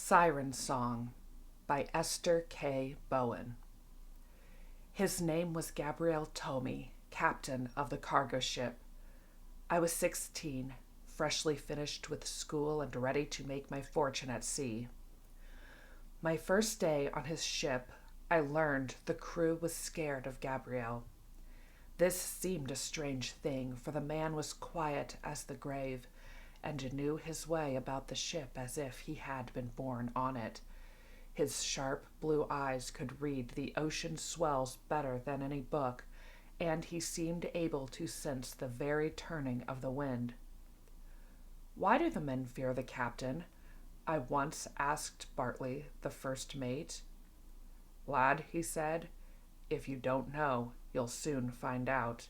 Siren Song by Esther K. Bowen. His name was Gabriel Tomey, captain of the cargo ship. I was 16, freshly finished with school and ready to make my fortune at sea. My first day on his ship, I learned the crew was scared of Gabriel. This seemed a strange thing, for the man was quiet as the grave, and knew his way about the ship as if he had been born on it. His sharp blue eyes could read the ocean swells better than any book, and he seemed able to sense the very turning of the wind. "Why do the men fear the captain?" I once asked Bartley, the first mate. "Lad," he said, "if you don't know, you'll soon find out."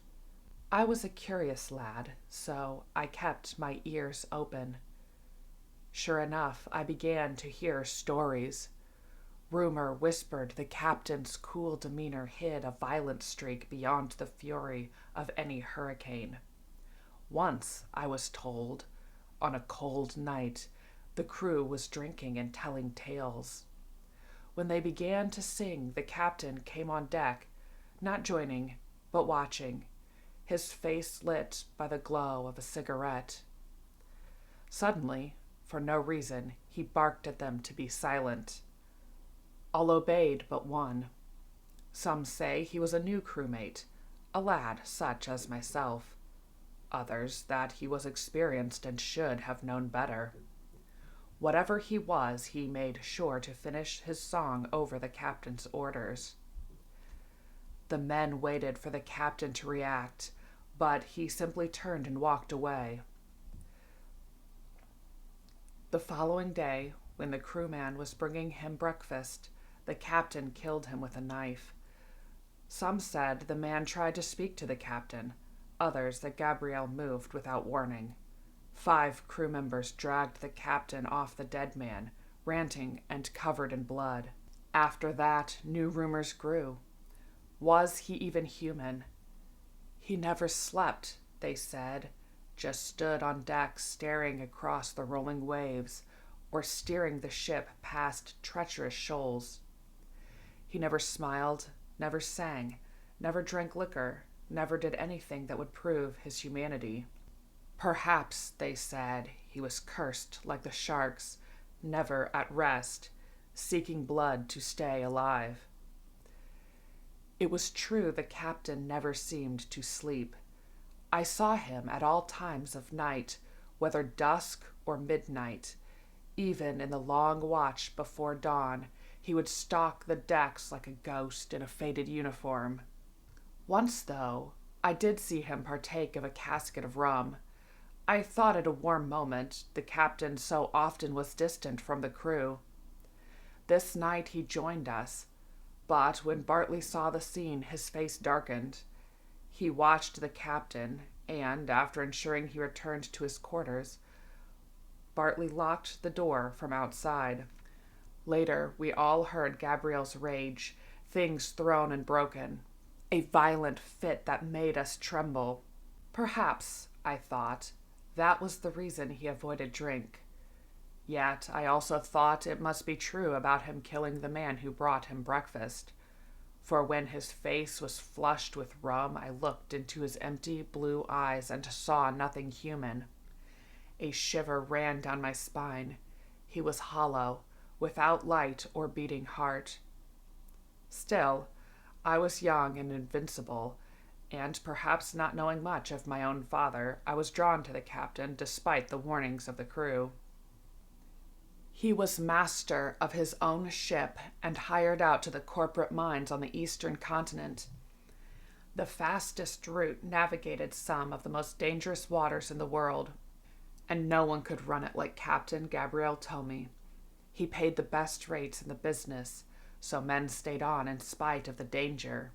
I was a curious lad, so I kept my ears open. Sure enough, I began to hear stories. Rumor whispered the captain's cool demeanor hid a violent streak beyond the fury of any hurricane. Once, I was told, on a cold night, the crew was drinking and telling tales. When they began to sing, the captain came on deck, not joining, but watching, his face lit by the glow of a cigarette. Suddenly, for no reason, he barked at them to be silent. All obeyed but one. Some say he was a new crewmate, a lad such as myself. Others that he was experienced and should have known better. Whatever he was, he made sure to finish his song over the captain's orders. The men waited for the captain to react, but he simply turned and walked away. The following day, when the crewman was bringing him breakfast, the captain killed him with a knife. Some said the man tried to speak to the captain, others that Gabriel moved without warning. 5 crew members dragged the captain off the dead man, ranting and covered in blood. After that, new rumors grew. Was he even human? He never slept, they said, just stood on deck staring across the rolling waves or steering the ship past treacherous shoals. He never smiled, never sang, never drank liquor, never did anything that would prove his humanity. Perhaps, they said, he was cursed like the sharks, never at rest, seeking blood to stay alive. It was true the captain never seemed to sleep. I saw him at all times of night, whether dusk or midnight. Even in the long watch before dawn, he would stalk the decks like a ghost in a faded uniform. Once, though, I did see him partake of a casket of rum. I thought it a warm moment, the captain so often was distant from the crew. This night he joined us, but when Bartley saw the scene, his face darkened. He watched the captain, and, after ensuring he returned to his quarters, Bartley locked the door from outside. Later, we all heard Gabriel's rage, things thrown and broken, a violent fit that made us tremble. Perhaps, I thought, that was the reason he avoided drink. Yet I also thought it must be true about him killing the man who brought him breakfast. For when his face was flushed with rum, I looked into his empty blue eyes and saw nothing human. A shiver ran down my spine. He was hollow, without light or beating heart. Still, I was young and invincible, and perhaps not knowing much of my own father, I was drawn to the captain despite the warnings of the crew. He was master of his own ship and hired out to the corporate mines on the eastern continent. The fastest route navigated some of the most dangerous waters in the world, and no one could run it like Captain Gabriel Tomey. He paid the best rates in the business, so men stayed on in spite of the danger.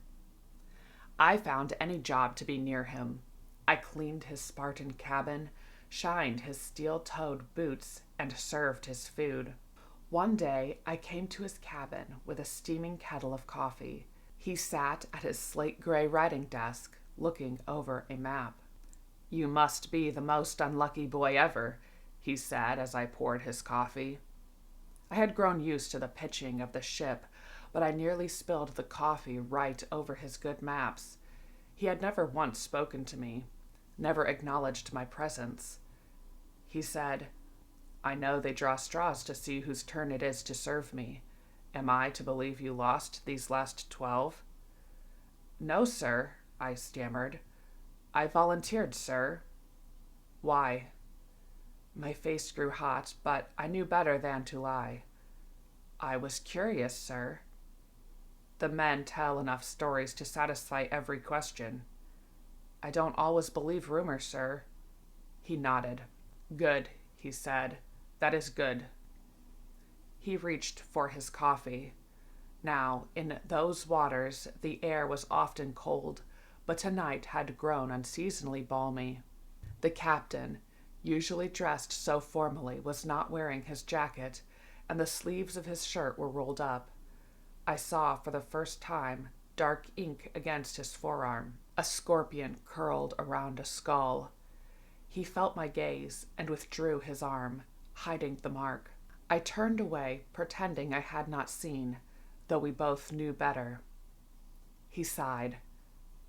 I found any job to be near him. I cleaned his Spartan cabin, shined his steel-toed boots, and served his food. One day, I came to his cabin with a steaming kettle of coffee. He sat at his slate-gray writing desk, looking over a map. "You must be the most unlucky boy ever," he said as I poured his coffee. I had grown used to the pitching of the ship, but I nearly spilled the coffee right over his good maps. He had never once spoken to me, never acknowledged my presence. He said, "I know they draw straws to see whose turn it is to serve me. Am I to believe you lost these last 12? "No, sir," I stammered. "I volunteered, sir." "Why?" My face grew hot, but I knew better than to lie. "I was curious, sir." The men tell enough stories to satisfy every question. "I don't always believe rumors, sir." He nodded. "Good," he said. "That is good." He reached for his coffee. Now, in those waters, the air was often cold, but tonight had grown unseasonably balmy. The captain, usually dressed so formally, was not wearing his jacket, and the sleeves of his shirt were rolled up. I saw for the first time dark ink against his forearm. A scorpion curled around a skull. He felt my gaze and withdrew his arm, hiding the mark. I turned away, pretending I had not seen, though we both knew better. He sighed.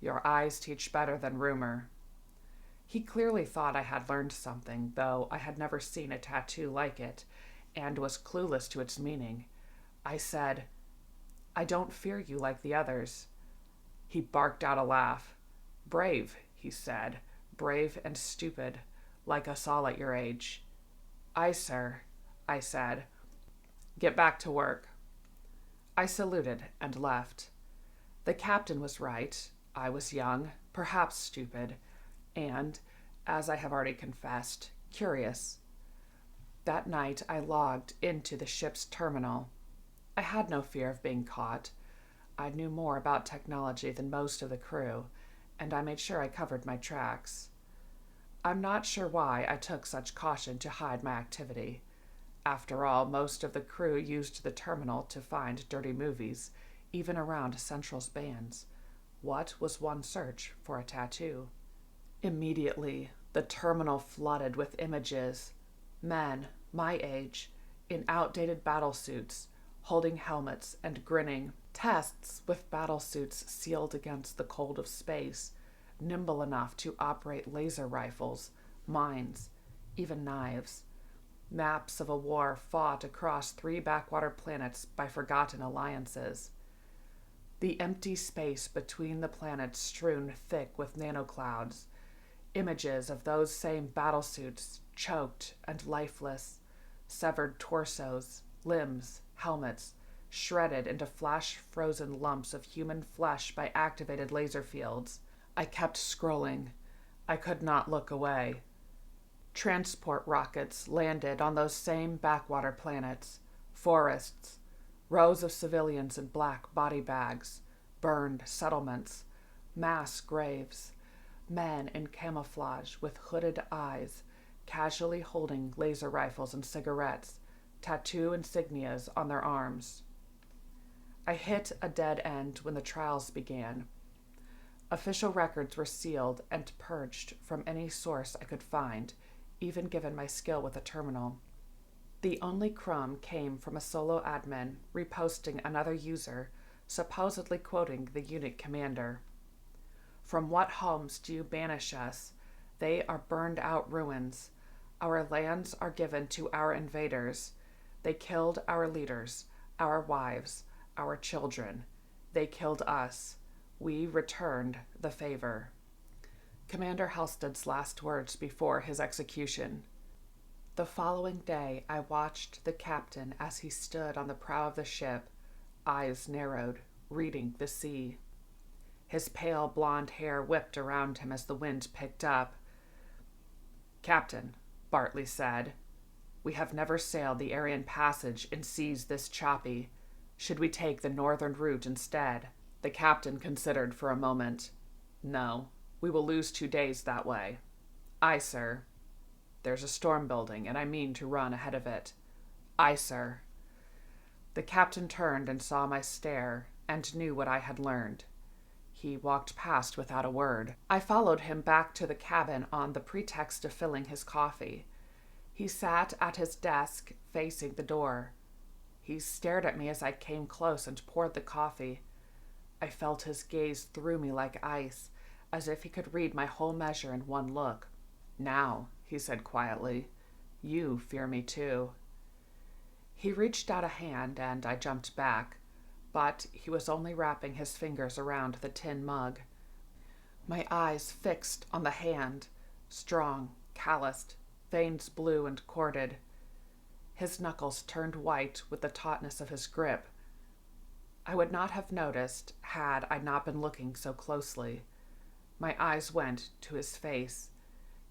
"Your eyes teach better than rumor." He clearly thought I had learned something, though I had never seen a tattoo like it, and was clueless to its meaning. I said, "I don't fear you like the others." He barked out a laugh. "Brave," he said, "brave and stupid, like us all at your age." "Aye, sir," I said. "Get back to work." I saluted and left. The captain was right. I was young, perhaps stupid, and, as I have already confessed, curious. That night I logged into the ship's terminal. I had no fear of being caught. I knew more about technology than most of the crew, and I made sure I covered my tracks. I'm not sure why I took such caution to hide my activity. After all, most of the crew used the terminal to find dirty movies, even around Central's bands. What was one search for a tattoo? Immediately, the terminal flooded with images. Men, my age, in outdated battlesuits, holding helmets and grinning. Tests with battlesuits sealed against the cold of space, nimble enough to operate laser rifles, mines, even knives. Maps of a war fought across 3 backwater planets by forgotten alliances. The empty space between the planets strewn thick with nanoclouds. Images of those same battlesuits, choked and lifeless. Severed torsos, limbs, helmets, shredded into flash-frozen lumps of human flesh by activated laser fields. I kept scrolling. I could not look away. Transport rockets landed on those same backwater planets. Forests, rows of civilians in black body bags, burned settlements, mass graves, men in camouflage with hooded eyes, casually holding laser rifles and cigarettes, tattoo insignias on their arms. I hit a dead end when the trials began. Official records were sealed and purged from any source I could find, even given my skill with the terminal. The only crumb came from a solo admin reposting another user, supposedly quoting the unit commander. "From what homes do you banish us? They are burned-out ruins. Our lands are given to our invaders. They killed our leaders, our wives, our children. They killed us. We returned the favor." Commander Halstead's last words before his execution. The following day, I watched the captain as he stood on the prow of the ship, eyes narrowed, reading the sea. His pale blonde hair whipped around him as the wind picked up. "Captain," Bartley said, "we have never sailed the Aryan Passage in seas this choppy. Should we take the northern route instead?" The captain considered for a moment. "No, we will lose 2 days that way." "Aye, sir." "There's a storm building, and I mean to run ahead of it." "Aye, sir." The captain turned and saw my stare, and knew what I had learned. He walked past without a word. I followed him back to the cabin on the pretext of filling his coffee. He sat at his desk, facing the door. He stared at me as I came close and poured the coffee. I felt his gaze through me like ice, as if he could read my whole measure in one look. "Now," he said quietly, "you fear me too." He reached out a hand and I jumped back, but he was only wrapping his fingers around the tin mug. My eyes fixed on the hand, strong, calloused, veins blue and corded. His knuckles turned white with the tautness of his grip. I would not have noticed had I not been looking so closely. My eyes went to his face.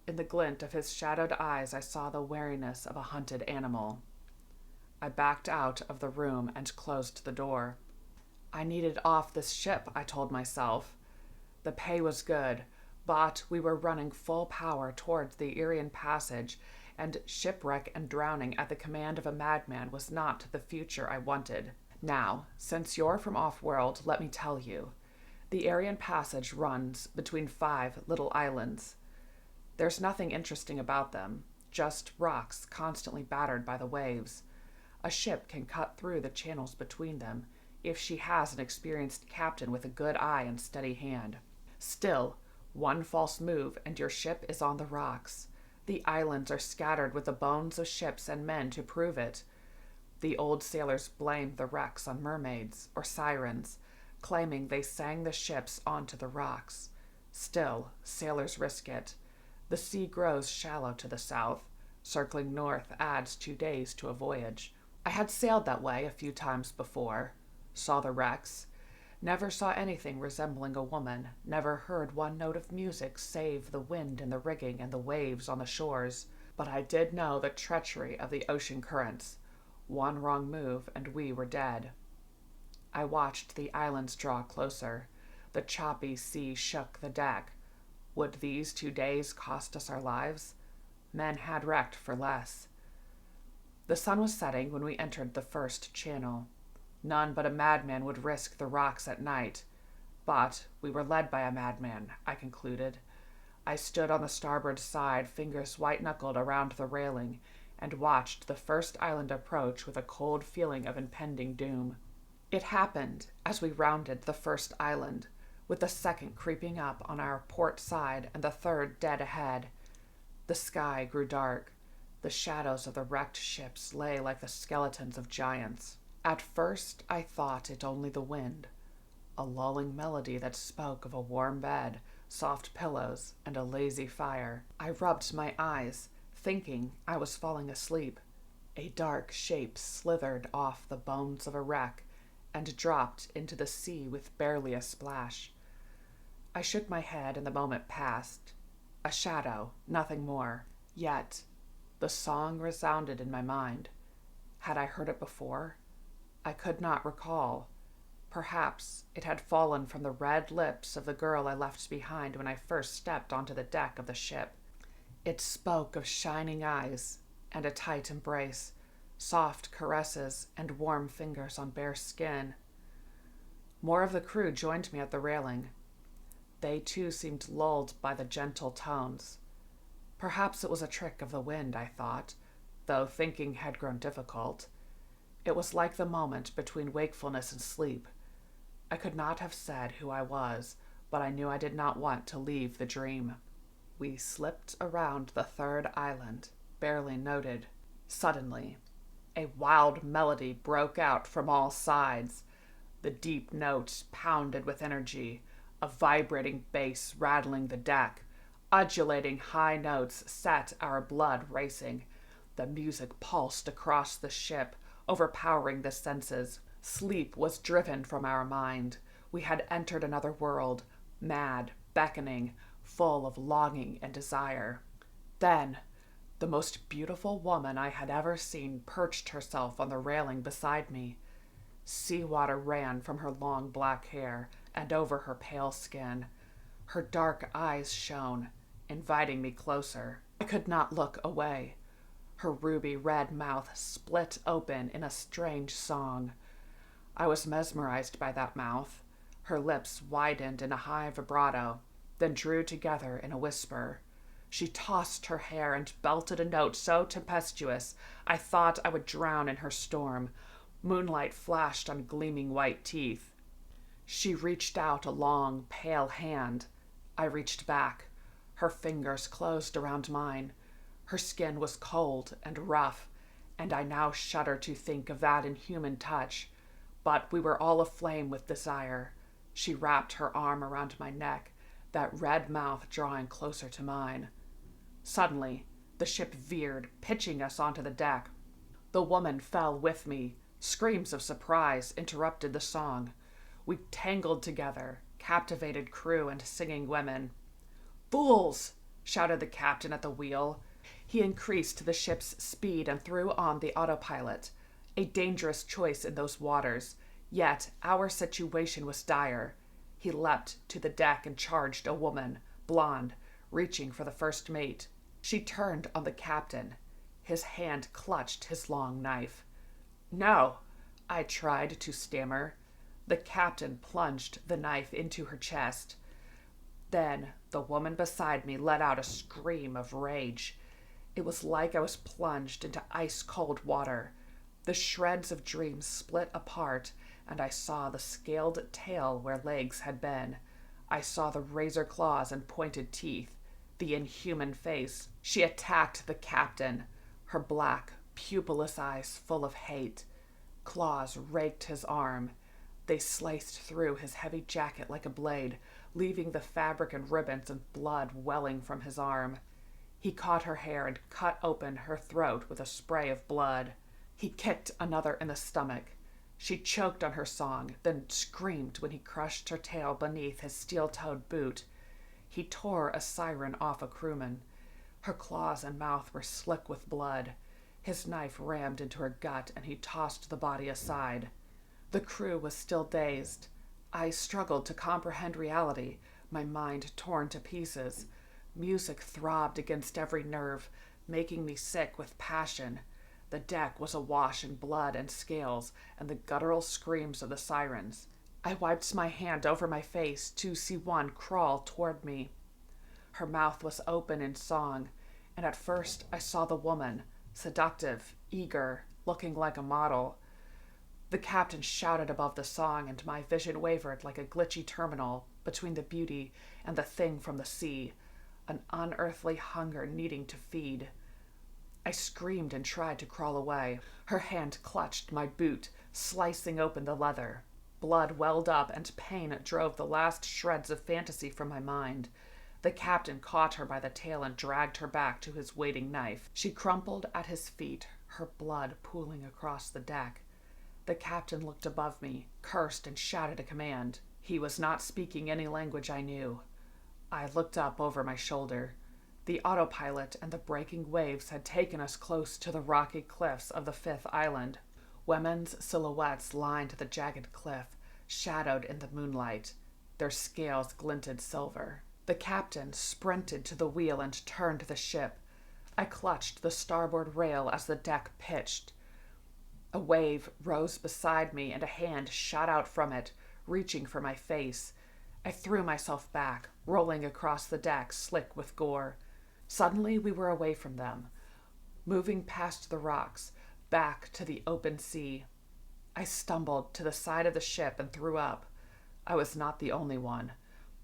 In the glint of his shadowed eyes I saw the wariness of a hunted animal. I backed out of the room and closed the door. I needed off this ship, I told myself. The pay was good, but we were running full power towards the Irian Passage, and shipwreck and drowning at the command of a madman was not the future I wanted. Now, since you're from off-world, let me tell you. The Irian Passage runs between 5 little islands. There's nothing interesting about them, just rocks constantly battered by the waves. A ship can cut through the channels between them if she has an experienced captain with a good eye and steady hand. Still, one false move and your ship is on the rocks. The islands are scattered with the bones of ships and men to prove it. The old sailors blame the wrecks on mermaids or sirens, claiming they sang the ships onto the rocks. Still, sailors risk it. The sea grows shallow to the south. Circling north adds 2 days to a voyage. I had sailed that way a few times before. Saw the wrecks. Never saw anything resembling a woman. Never heard one note of music save the wind in the rigging and the waves on the shores. But I did know the treachery of the ocean currents. One wrong move and we were dead. I watched the islands draw closer. The choppy sea shook the deck. Would these 2 days cost us our lives? Men had wrecked for less. The sun was setting when we entered the first channel. None but a madman would risk the rocks at night. But we were led by a madman, I concluded. I stood on the starboard side, fingers white-knuckled around the railing, and watched the first island approach with a cold feeling of impending doom. It happened as we rounded the first island, with the second creeping up on our port side and the third dead ahead. The sky grew dark. The shadows of the wrecked ships lay like the skeletons of giants. At first I thought it only the wind, a lulling melody that spoke of a warm bed, soft pillows, and a lazy fire. I rubbed my eyes, thinking I was falling asleep. A dark shape slithered off the bones of a wreck and dropped into the sea with barely a splash. I shook my head and the moment passed. A shadow, nothing more. Yet the song resounded in my mind. Had I heard it before? I could not recall. Perhaps it had fallen from the red lips of the girl I left behind when I first stepped onto the deck of the ship. It spoke of shining eyes and a tight embrace, soft caresses and warm fingers on bare skin. More of the crew joined me at the railing. They too seemed lulled by the gentle tones. Perhaps it was a trick of the wind, I thought, though thinking had grown difficult. It was like the moment between wakefulness and sleep. I could not have said who I was, but I knew I did not want to leave the dream. We slipped around the third island, barely noted. Suddenly, a wild melody broke out from all sides. The deep notes pounded with energy, a vibrating bass rattling the deck. Undulating high notes set our blood racing. The music pulsed across the ship, overpowering the senses. Sleep was driven from our mind. We had entered another world, mad, beckoning, full of longing and desire. Then, the most beautiful woman I had ever seen perched herself on the railing beside me. Seawater ran from her long black hair and over her pale skin. Her dark eyes shone, inviting me closer. I could not look away. Her ruby red mouth split open in a strange song. I was mesmerized by that mouth. Her lips widened in a high vibrato, then drew together in a whisper. She tossed her hair and belted a note so tempestuous I thought I would drown in her storm. Moonlight flashed on gleaming white teeth. She reached out a long, pale hand. I reached back. Her fingers closed around mine. Her skin was cold and rough, and I now shudder to think of that inhuman touch. But we were all aflame with desire. She wrapped her arm around my neck, that red mouth drawing closer to mine. Suddenly, the ship veered, pitching us onto the deck. The woman fell with me. Screams of surprise interrupted the song. We tangled together, captivated crew and singing women. "Fools!" shouted the captain at the wheel. He increased the ship's speed and threw on the autopilot. A dangerous choice in those waters, yet our situation was dire. He leapt to the deck and charged a woman, blonde, reaching for the first mate. She turned on the captain. His hand clutched his long knife. "No," I tried to stammer. The captain plunged the knife into her chest. Then the woman beside me let out a scream of rage. It was like I was plunged into ice-cold water. The shreds of dreams split apart, and I saw the scaled tail where legs had been. I saw the razor claws and pointed teeth, the inhuman face. She attacked the captain, her black, pupilless eyes full of hate. Claws raked his arm. They sliced through his heavy jacket like a blade, leaving the fabric and ribbons and blood welling from his arm. He caught her hair and cut open her throat with a spray of blood. He kicked another in the stomach. She choked on her song, then screamed when he crushed her tail beneath his steel-toed boot. He tore a siren off a crewman. Her claws and mouth were slick with blood. His knife rammed into her gut, and he tossed the body aside. The crew was still dazed. I struggled to comprehend reality, my mind torn to pieces. Music throbbed against every nerve, making me sick with passion. The deck was awash in blood and scales, and the guttural screams of the sirens. I wiped my hand over my face to see one crawl toward me. Her mouth was open in song, and at first I saw the woman, seductive, eager, looking like a model. The captain shouted above the song, and my vision wavered like a glitchy terminal between the beauty and the thing from the sea, an unearthly hunger needing to feed. I screamed and tried to crawl away. Her hand clutched my boot, slicing open the leather. Blood welled up, and pain drove the last shreds of fantasy from my mind. The captain caught her by the tail and dragged her back to his waiting knife. She crumpled at his feet, her blood pooling across the deck. The captain looked above me, cursed, and shouted a command. He was not speaking any language I knew. I looked up over my shoulder. The autopilot and the breaking waves had taken us close to the rocky cliffs of the fifth island. Women's silhouettes lined the jagged cliff, shadowed in the moonlight. Their scales glinted silver. The captain sprinted to the wheel and turned the ship. I clutched the starboard rail as the deck pitched. A wave rose beside me, and a hand shot out from it, reaching for my face. I threw myself back, rolling across the deck, slick with gore. Suddenly we were away from them, moving past the rocks, back to the open sea. I stumbled to the side of the ship and threw up. I was not the only one.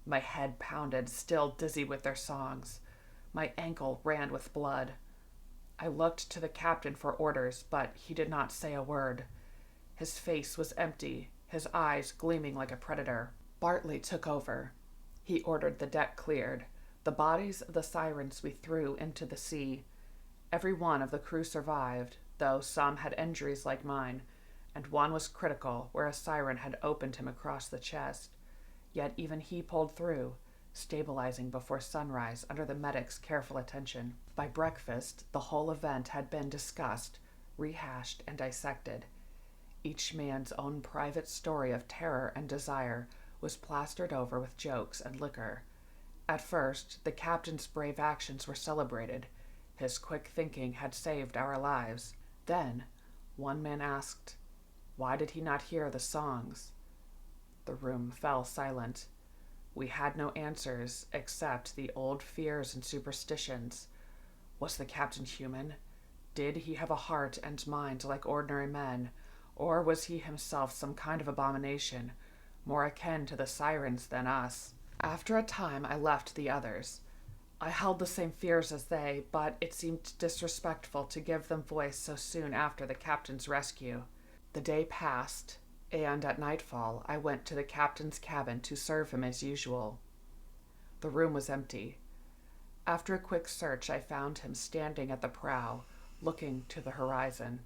My head pounded, still dizzy with their songs. My ankle ran with blood. I looked to the captain for orders, but he did not say a word. His face was empty, his eyes gleaming like a predator. Bartley took over. He ordered the deck cleared. The bodies of the sirens we threw into the sea. Every one of the crew survived, though some had injuries like mine, and one was critical, where a siren had opened him across the chest. Yet even he pulled through, stabilizing before sunrise under the medic's careful attention. By breakfast, the whole event had been discussed, rehashed, and dissected. Each man's own private story of terror and desire was plastered over with jokes and liquor. At first, the captain's brave actions were celebrated. His quick thinking had saved our lives. Then, one man asked, why did he not hear the songs? The room fell silent. We had no answers except the old fears and superstitions. Was the captain human? Did he have a heart and mind like ordinary men? Or was he himself some kind of abomination, more akin to the sirens than us? After a time, I left the others. I held the same fears as they, but it seemed disrespectful to give them voice so soon after the captain's rescue. The day passed, and at nightfall I went to the captain's cabin to serve him as usual. The room was empty. After a quick search, I found him standing at the prow, looking to the horizon.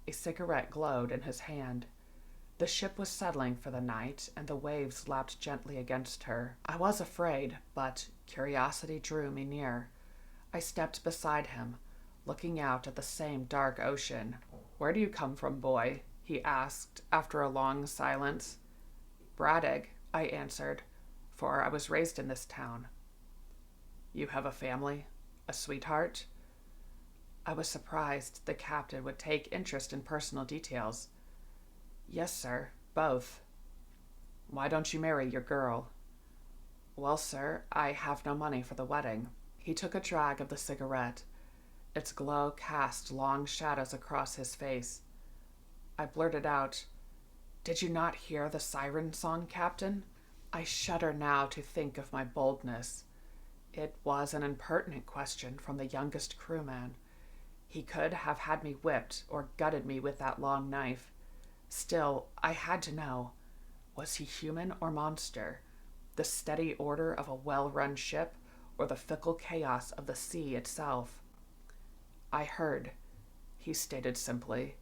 A cigarette glowed in his hand. The ship was settling for the night, and the waves lapped gently against her. I was afraid, but curiosity drew me near. I stepped beside him, looking out at the same dark ocean. "Where do you come from, boy?" he asked after a long silence. "Braddock," I answered, for I was raised in this town. "You have a family? A sweetheart?" I was surprised the captain would take interest in personal details. "Yes, sir, both." "Why don't you marry your girl?" "Well, sir, I have no money for the wedding." He took a drag of the cigarette. Its glow cast long shadows across his face. I blurted out, "Did you not hear the Siren Song, Captain?" I shudder now to think of my boldness. It was an impertinent question from the youngest crewman. He could have had me whipped or gutted me with that long knife. Still, I had to know. Was he human or monster? The steady order of a well-run ship, or the fickle chaos of the sea itself? "I heard," he stated simply.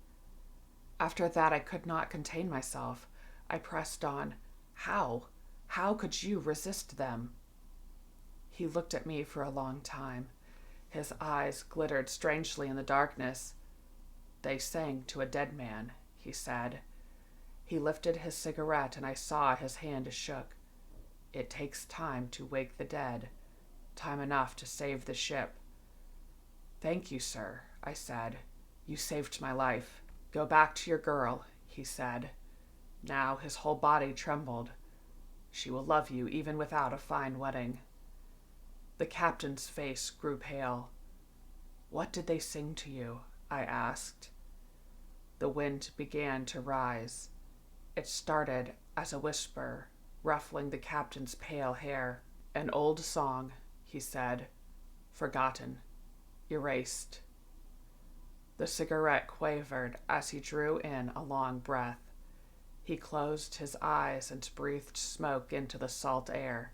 After that, I could not contain myself. I pressed on. "How? How could you resist them?" He looked at me for a long time. His eyes glittered strangely in the darkness. "They sang to a dead man," he said. He lifted his cigarette, and I saw his hand shook. "It takes time to wake the dead, time enough to save the ship." "Thank you, sir," I said. "You saved my life." "Go back to your girl," he said. Now his whole body trembled. "She will love you even without a fine wedding." The captain's face grew pale. "What did they sing to you?" I asked. The wind began to rise. It started as a whisper, ruffling the captain's pale hair. "An old song," he said. "Forgotten. Erased." The cigarette quavered as he drew in a long breath. He closed his eyes and breathed smoke into the salt air.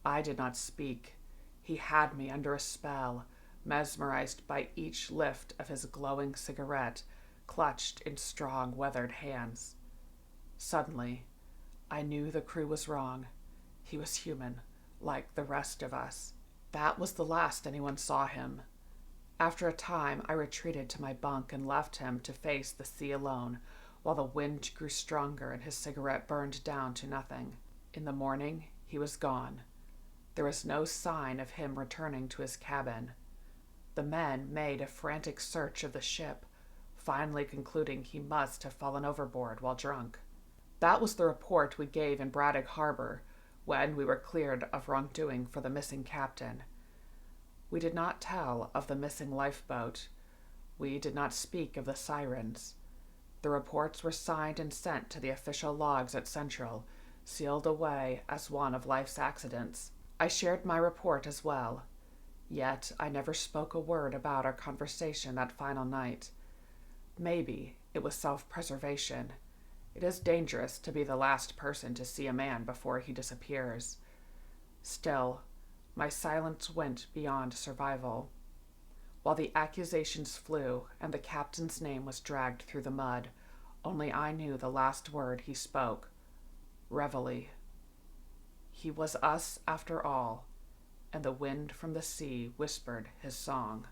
I did not speak. He had me under a spell, mesmerized by each lift of his glowing cigarette, clutched in strong, weathered hands. Suddenly, I knew the crew was wrong. He was human, like the rest of us. That was the last anyone saw him. After a time, I retreated to my bunk and left him to face the sea alone, while the wind grew stronger and his cigarette burned down to nothing. In the morning, he was gone. There was no sign of him returning to his cabin. The men made a frantic search of the ship, finally concluding he must have fallen overboard while drunk. That was the report we gave in Braddock Harbor when we were cleared of wrongdoing for the missing captain. We did not tell of the missing lifeboat. We did not speak of the sirens. The reports were signed and sent to the official logs at Central, sealed away as one of life's accidents. I shared my report as well. Yet I never spoke a word about our conversation that final night. Maybe it was self-preservation. It is dangerous to be the last person to see a man before he disappears. Still, my silence went beyond survival. While the accusations flew and the captain's name was dragged through the mud, only I knew the last word he spoke. Reveille. He was us after all, and the wind from the sea whispered his song.